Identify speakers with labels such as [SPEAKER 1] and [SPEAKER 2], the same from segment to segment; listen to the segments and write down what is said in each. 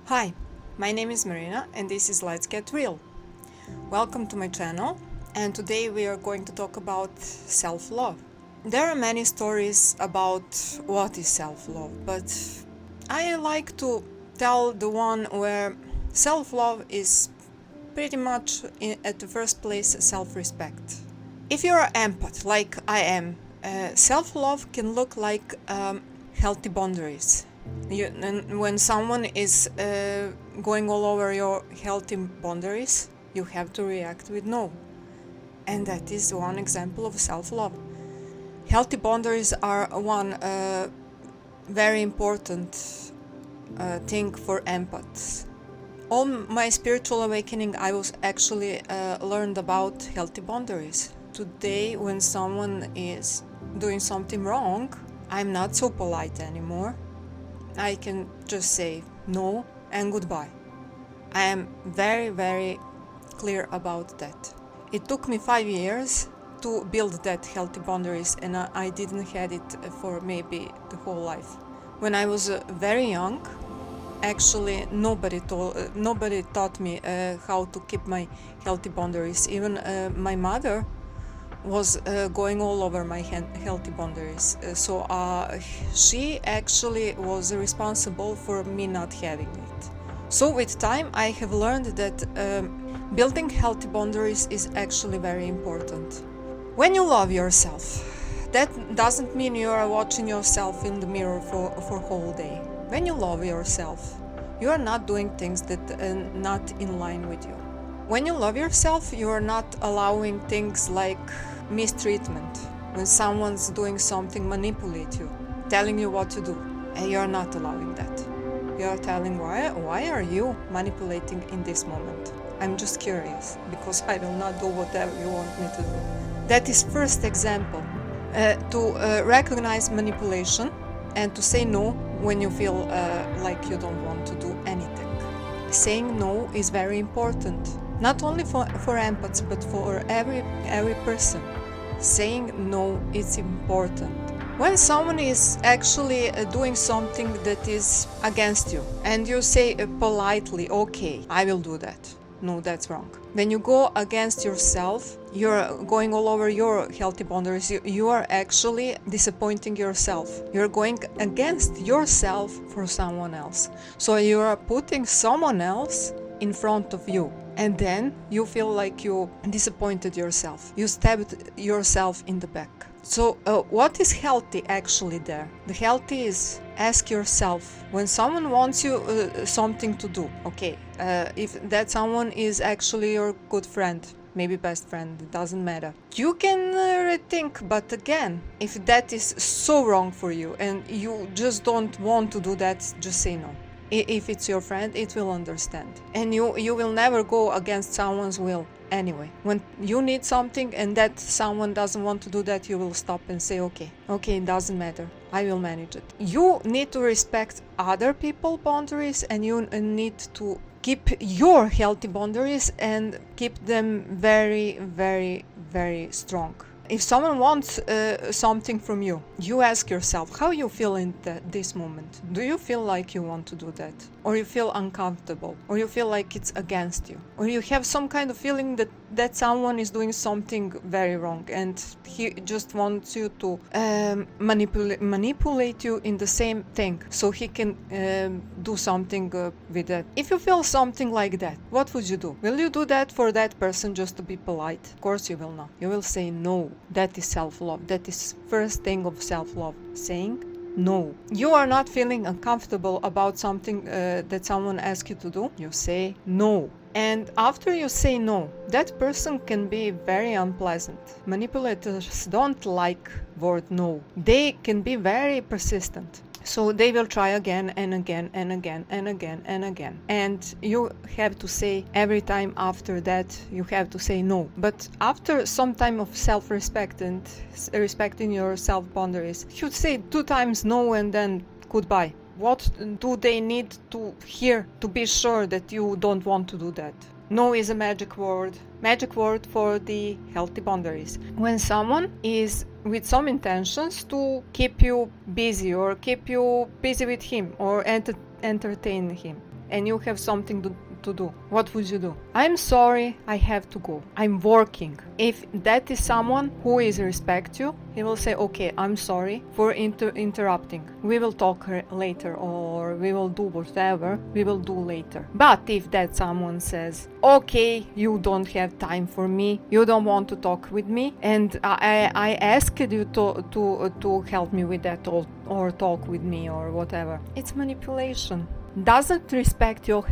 [SPEAKER 1] Hi, my name is Marina and this is Let's Get Real. Welcome to my channel, and today we are going to talk about self-love. There are many stories about what is self-love, but I like to tell the one where self-love is pretty much at the first place self-respect. If you're an empath like I am, self-love can look like healthy boundaries. When someone is going all over your healthy boundaries, you have to react with no. And that is one example of self-love. Healthy boundaries are one very important thing for empaths. All my spiritual awakening, I was actually learned about healthy boundaries. Today, when someone is doing something wrong, I'm not so polite anymore. I can just say no and goodbye. I am very, very clear about that. It took me 5 years to build that healthy boundaries, and I didn't had it for maybe the whole life. When I was very young, actually nobody taught me how to keep my healthy boundaries. Even my mother was going all over my healthy boundaries, so she actually was responsible for me not having it. So with time I have learned that building healthy boundaries is actually very important. When you love yourself, that doesn't mean you are watching yourself in the mirror for whole day. When you love yourself, you are not doing things that are not in line with you. When you love yourself, you are not allowing things like mistreatment. When someone's doing something, manipulate you, telling you what to do, and you are not allowing that. You are telling, why are you manipulating in this moment? I'm just curious, because I will not do whatever you want me to do. That is first example. To recognize manipulation and to say no when you feel like you don't want to do anything. Saying no is very important. Not only for empaths, but for every person. Saying no is important. When someone is actually doing something that is against you, and you say politely, okay, I will do that. No, that's wrong. When you go against yourself, you're going all over your healthy boundaries. You are actually disappointing yourself. You're going against yourself for someone else. So you are putting someone else in front of you. And then you feel like you disappointed yourself. You stabbed yourself in the back. So what is healthy actually there? The healthy is ask yourself, when someone wants you something to do, okay, if that someone is actually your good friend, maybe best friend, it doesn't matter. You can rethink, but again, if that is so wrong for you and you just don't want to do that, just say no. If it's your friend, it will understand. And you will never go against someone's will anyway. When you need something and that someone doesn't want to do that, you will stop and say, okay, it doesn't matter. I will manage it. You need to respect other people's boundaries, and you need to keep your healthy boundaries and keep them very, very, very strong. If someone wants something from you, you ask yourself how you feel in this moment. Do you feel like you want to do that? Or you feel uncomfortable? Or you feel like it's against you? Or you have some kind of feeling that someone is doing something very wrong and he just wants you to manipulate you in the same thing so he can do something with that. If you feel something like that, what would you do? Will you do that for that person just to be polite? Of course you will not. You will say no. That is self-love. That is first thing of self-love. Saying no. You are not feeling uncomfortable about something that someone asks you to do. You say no. And after you say no, that person can be very unpleasant. Manipulators don't like word no. They can be very persistent. So they will try again and again and again and again and again. And you have to say every time after that, you have to say no. But after some time of self-respect and respecting your self-boundaries, you should say 2 times no and then goodbye. What do they need to hear to be sure that you don't want to do that? No is a magic word for the healthy boundaries. When someone is with some intentions to keep you busy or keep you busy with him or entertain him and you have something to do, what would you do? I'm sorry, I have to go. I'm working. If that is someone who is respect you, he will say, okay, I'm sorry for interrupting. We will talk later, or we will do whatever we will do later. But if that someone says, okay, you don't have time for me, you don't want to talk with me, and I asked you to help me with that, or talk with me or whatever, it's manipulation. Doesn't respect your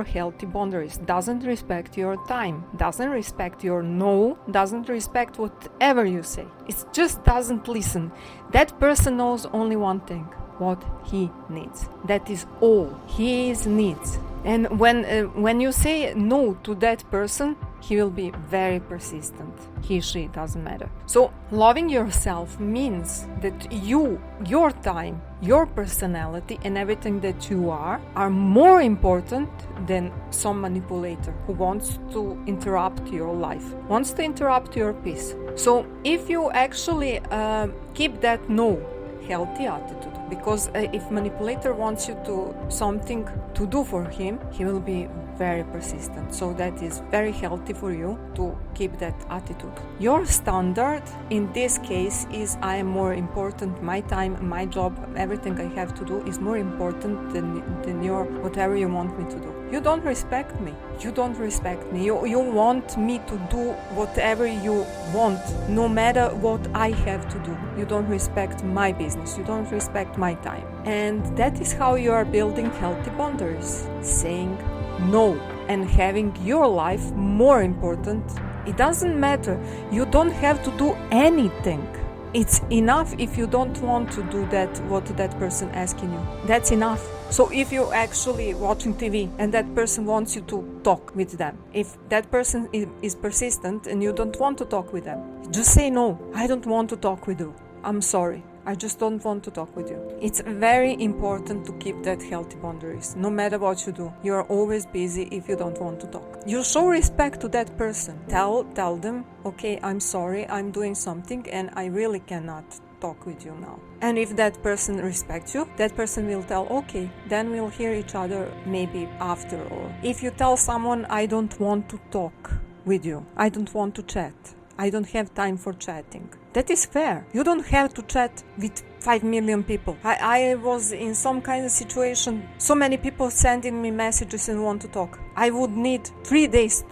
[SPEAKER 1] healthy boundaries, doesn't respect your time, doesn't respect your no, doesn't respect whatever you say. It just doesn't listen. That person knows only one thing, what he needs. That is all his needs. And when you say no to that person, he will be very persistent. He, she, doesn't matter. So loving yourself means that your time, your personality, and everything that you are more important than some manipulator who wants to interrupt your life, wants to interrupt your peace. So if you actually keep that no healthy attitude, because if manipulator wants you to something to do for him, he will be very persistent. So that is very healthy for you to keep that attitude. Your standard in this case is I am more important, my time, my job, everything I have to do is more important than your whatever you want me to do. You don't respect me. You don't respect me. You want me to do whatever you want, no matter what I have to do. You don't respect my business. You don't respect my time. And that is how you are building healthy boundaries. Saying no and having your life more important. It doesn't matter. You don't have to do anything. It's enough if you don't want to do that, what that person asking you. That's enough. So if you're actually watching TV and that person wants you to talk with them, if that person is persistent and you don't want to talk with them, just say no. I don't want to talk with you. I'm sorry. I just don't want to talk with you. It's very important to keep that healthy boundaries. No matter what you do, you are always busy if you don't want to talk. You show respect to that person. Tell them, okay, I'm sorry, I'm doing something and I really cannot talk with you now. And if that person respects you, that person will tell, okay, then we'll hear each other maybe after. Or if you tell someone, I don't want to talk with you, I don't want to chat, I don't have time for chatting. That is fair. You don't have to chat with 5 million people. I was in some kind of situation, so many people sending me messages and want to talk. I would need 3 days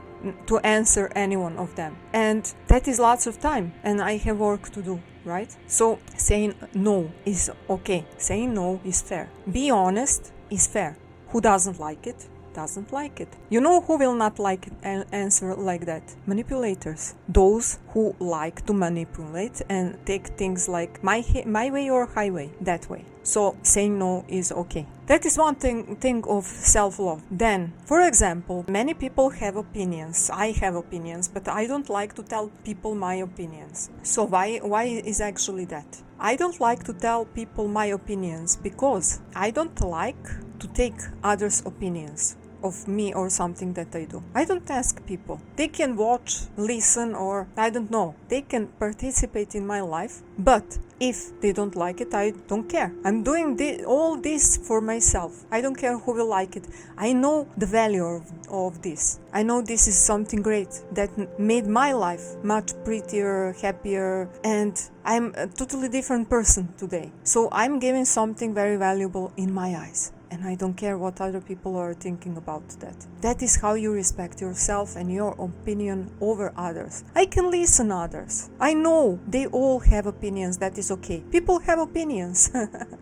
[SPEAKER 1] to answer any one of them. And that is lots of time. And I have work to do, right? So saying no is okay. Saying no is fair. Be honest is fair. Who doesn't like it? Doesn't like it. You know who will not like an answer like that? Manipulators. Those who like to manipulate and take things like my way or highway, that way. So saying no is okay. That is one thing of self-love. Then, for example, many people have opinions. I have opinions, but I don't like to tell people my opinions. So why is actually that? I don't like to tell people my opinions because I don't like to take others' opinions of me or something that I do. I don't ask people. They can watch, listen, or I don't know. They can participate in my life, but if they don't like it, I don't care. I'm doing all this for myself. I don't care who will like it. I know the value of this. I know this is something great that made my life much prettier, happier, and I'm a totally different person today. So I'm giving something very valuable in my eyes. And I don't care what other people are thinking about that. That is how you respect yourself and your opinion over others. I can listen to others. I know they all have opinions. That is okay. People have opinions.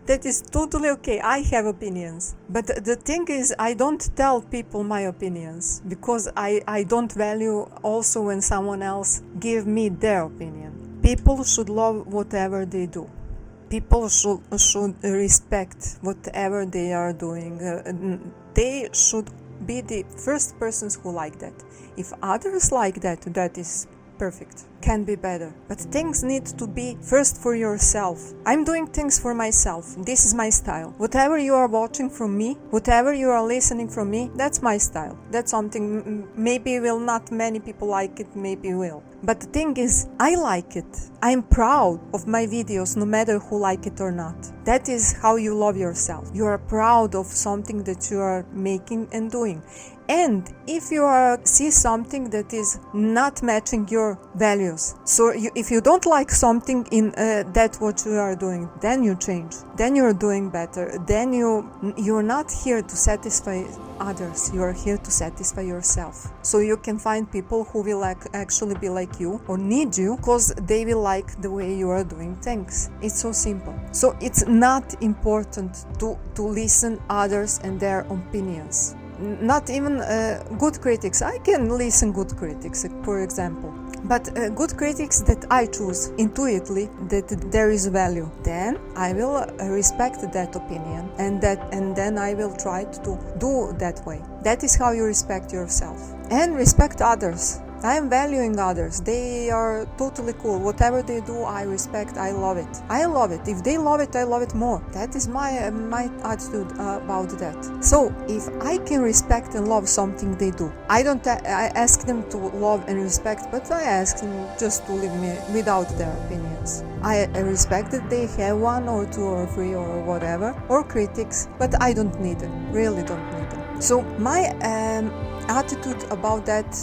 [SPEAKER 1] That is totally okay. I have opinions. But the thing is, I don't tell people my opinions because I don't value also when someone else give me their opinion. People should love whatever they do. People should respect whatever they are doing. They should be the first persons who like that. If others like that, that is perfect. can be better. But things need to be first for yourself. I'm doing things for myself. This is my style. Whatever you are watching from me, whatever you are listening from me, that's my style. That's something maybe will not many people like it, maybe will. But the thing is, I like it. I'm proud of my videos, no matter who like it or not. That is how you love yourself. You are proud of something that you are making and doing. And if you see something that is not matching your values, so if you don't like something in that what you are doing, then you change. Then you're doing better. Then you're not here to satisfy others. You are here to satisfy yourself. So you can find people who will actually be like you or need you because they will like the way you are doing things. It's so simple. So it's not important to listen others and their opinions. Not even good critics. I can listen good critics, for example. But good critics that I choose intuitively that there is value, then I will respect that opinion and then I will try to do that way. That is how you respect yourself and respect others. I am valuing others. They are totally cool. Whatever they do, I respect. I love it. I love it. If they love it, I love it more. That is my attitude about that. So if I can respect and love something they do, I ask them to love and respect, but I ask them just to leave me without their opinions. I respect that they have one or two or three or whatever, or critics, but I don't need them. Really don't need them. So my attitude about that,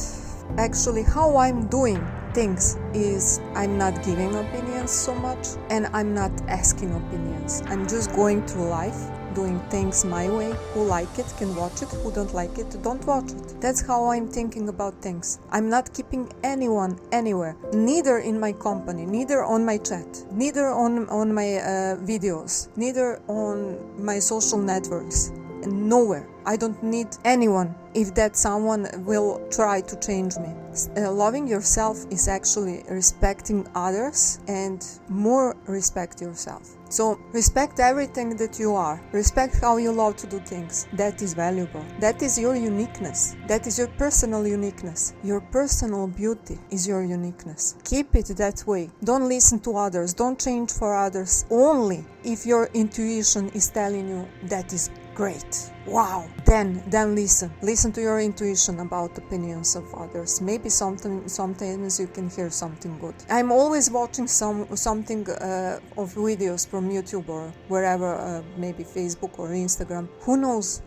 [SPEAKER 1] actually how I'm doing things, is I'm not giving opinions so much and I'm not asking opinions. I'm just going through life doing things my way. Who like it can watch it, who don't like it don't watch it. That's how I'm thinking about things. I'm not keeping anyone anywhere, neither in my company, neither on my chat, neither on my videos, neither on my social networks, nowhere. I don't need anyone if that someone will try to change me. Loving yourself is actually respecting others and more respect yourself. So respect everything that you are. Respect how you love to do things. That is valuable. That is your uniqueness. That is your personal uniqueness. Your personal beauty is your uniqueness. Keep it that way. Don't listen to others. Don't change for others. Only if your intuition is telling you that is great. Wow. Then listen to your intuition about opinions of others. Maybe sometimes you can hear something good. I'm always watching something of videos from YouTube or wherever, maybe Facebook or Instagram. Who knows?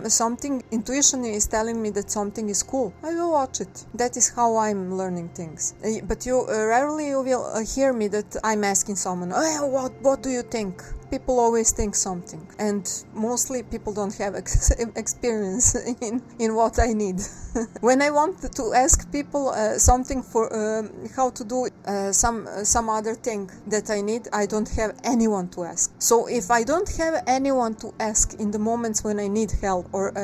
[SPEAKER 1] Intuition is telling me that something is cool. I will watch it. That is how I'm learning things. But rarely you will hear me that I'm asking someone, what do you think? People always think something, and mostly people don't have experience in what I need. When I want to ask people something for how to do some other thing that I need, I don't have anyone to ask. So if I don't have anyone to ask in the moments when I need help or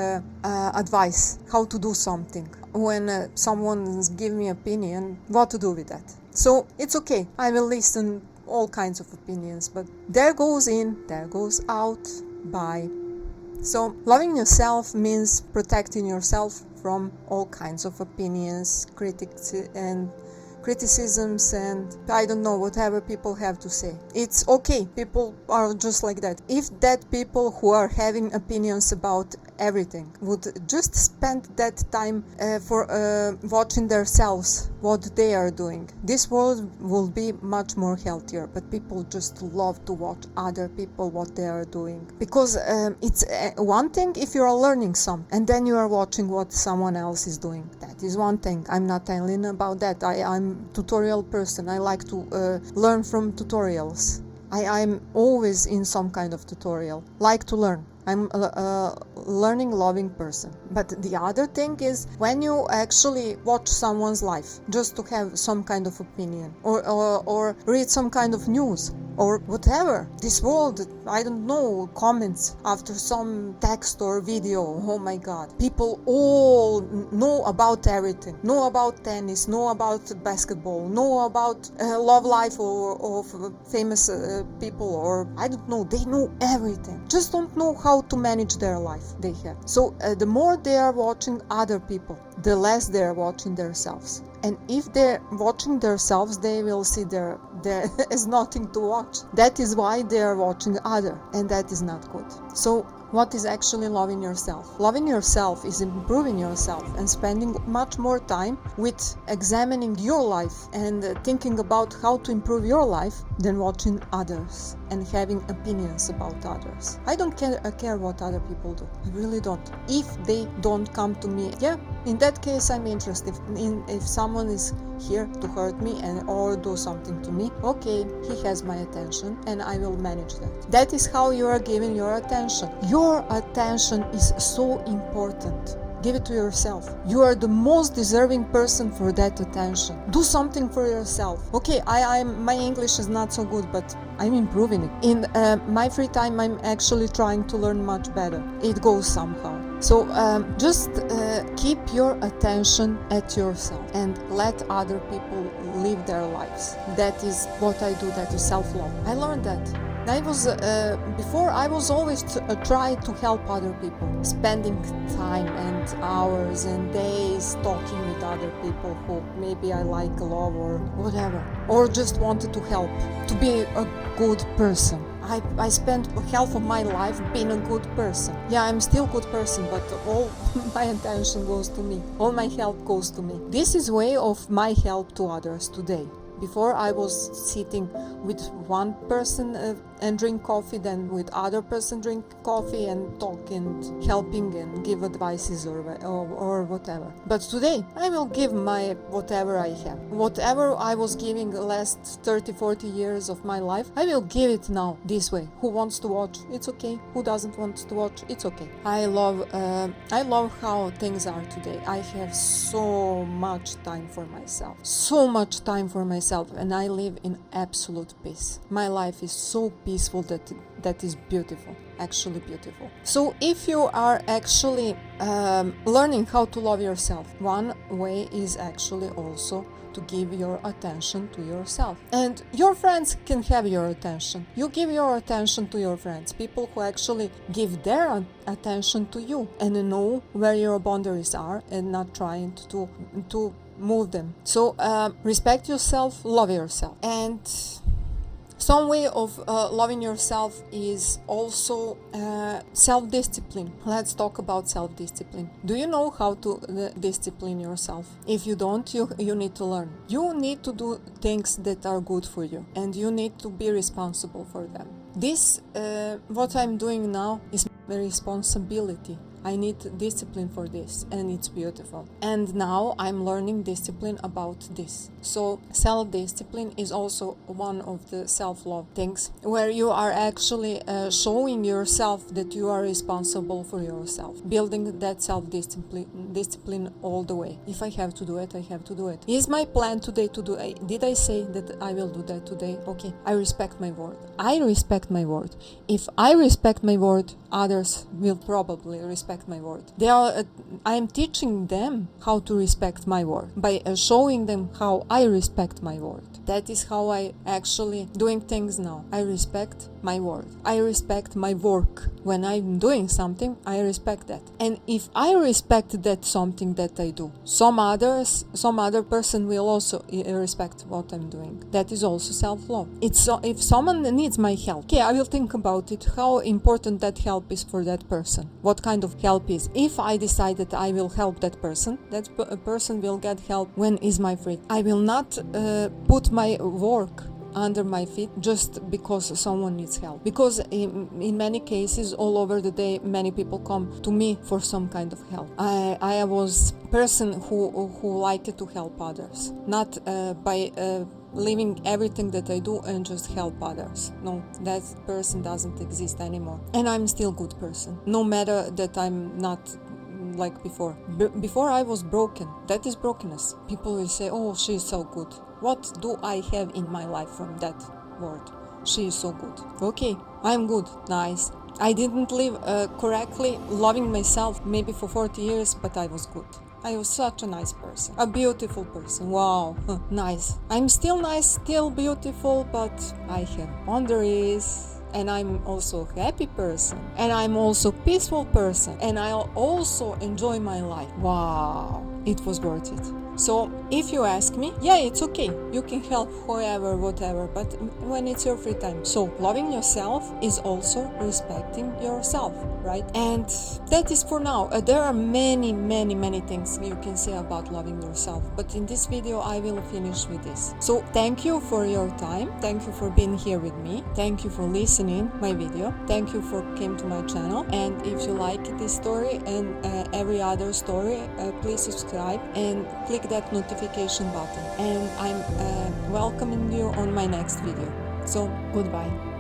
[SPEAKER 1] advice how to do something, when someone gives me opinion, what to do with that? So it's okay. I will listen all kinds of opinions, but there goes in, there goes out. Bye. So loving yourself means protecting yourself from all kinds of opinions, critics and criticisms, and I don't know, whatever people have to say. It's okay. People are just like that. If that people who are having opinions about everything would just spend that time for watching themselves, what they are doing, this world will be much more healthier. But people just love to watch other people what they are doing, because it's one thing if you are learning some and then you are watching what someone else is doing. That is one thing. I'm not telling about that. I'm tutorial person. I like to learn from tutorials. I'm always in some kind of tutorial, like to learn. I'm a learning, loving person. But the other thing is when you actually watch someone's life just to have some kind of opinion or read some kind of news or whatever. This world, I don't know, comments after some text or video. Oh my God. People all know about everything. Know about tennis, know about basketball, know about love life or famous people, or I don't know. They know everything. Just don't know how to manage their life they have. So the more they are watching other people, the less they are watching themselves. And if they're watching themselves, they will see there is nothing to watch. That is why they are watching other, and that is not good. So what is actually loving yourself? Loving yourself is improving yourself and spending much more time with examining your life and thinking about how to improve your life than watching others and having opinions about others. I don't care what other people do. I really don't. If they don't come to me, in that case I'm interested. If someone is here to hurt me or do something to me, okay, he has my attention and I will manage that. That is how you are giving your attention. Your attention is so important. Give it to yourself. You are the most deserving person for that attention. Do something for yourself. Okay, my English is not so good, but I'm improving it. In my free time, I'm actually trying to learn much better. It goes somehow. So just keep your attention at yourself and let other people live their lives. That is what I do. That is self-love. I learned that. Before I was always try to help other people, spending time and hours and days talking with other people who maybe I like love or whatever, or just wanted to help, to be a good person. I spent half of my life being a good person. Yeah, I'm still a good person, but all my attention goes to me. All my help goes to me. This is way of my help to others today. Before I was sitting with one person and drink coffee, then with other person drink coffee and talk and helping and give advices or whatever. But today I will give my whatever I have. Whatever I was giving the last 30-40 years of my life, I will give it now this way. Who wants to watch? It's okay. Who doesn't want to watch? It's okay. I love how things are today. I have so much time for myself. So much time for myself. And I live in absolute peace. My life is so peaceful that is beautiful, actually beautiful. So if you are actually learning how to love yourself, one way is actually also to give your attention to yourself. And your friends can have your attention. You give your attention to your friends, people who actually give their attention to you and know where your boundaries are and not trying to move them. So respect yourself, love yourself. And some way of loving yourself is also self-discipline. Let's talk about self-discipline. Do you know how to discipline yourself? If you don't, you need to learn. You need to do things that are good for you and you need to be responsible for them. This, what I'm doing now is my responsibility. I need discipline for this, and it's beautiful. And now I'm learning discipline about this. So self-discipline is also one of the self-love things where you are actually showing yourself that you are responsible for yourself, building that self-discipline all the way. If I have to do it, I have to do it. Is my plan today to do it? Did I say that I will do that today? Okay, I respect my word. I respect my word. If I respect my word, others will probably respect my word. I am teaching them how to respect my word by showing them how I respect my word. That is how I actually doing things now. I respect my word. I respect my work. When I'm doing something, I respect that. And if I respect that something that I do, some other person will also respect what I'm doing. That is also self-love. If someone needs my help, okay, I will think about it, how important that help is for that person. What kind of help is. If I decide that I will help that person will get help when is my free. I will not put my work under my feet just because someone needs help, because in many cases all over the day many people come to me for some kind of help. I was person who liked to help others, not by leaving everything that I do and just help others. No, that person doesn't exist anymore. And I'm still a good person, no matter that I'm not like before. Before I was broken. That is brokenness. People will say, oh, she is so good. What do I have in my life from that word? She is so good. Okay, I'm good. Nice. I didn't live correctly, loving myself maybe for 40 years, but I was good. I was such a nice person. A beautiful person. Wow. Nice. I'm still nice, still beautiful, but I have boundaries. And I'm also a happy person. And I'm also a peaceful person. And I also enjoy my life. Wow. It was worth it. So if you ask me, yeah, it's okay. You can help whoever, whatever, but when it's your free time. So loving yourself is also respecting yourself, right? And that is for now. There are many things you can say about loving yourself, but in this video I will finish with this. So thank you for your time. Thank you for being here with me. Thank you for listening my video. Thank you for came to my channel. And if you like this story and every other story, please subscribe and click that notification button. And I'm welcoming you on my next video. So goodbye.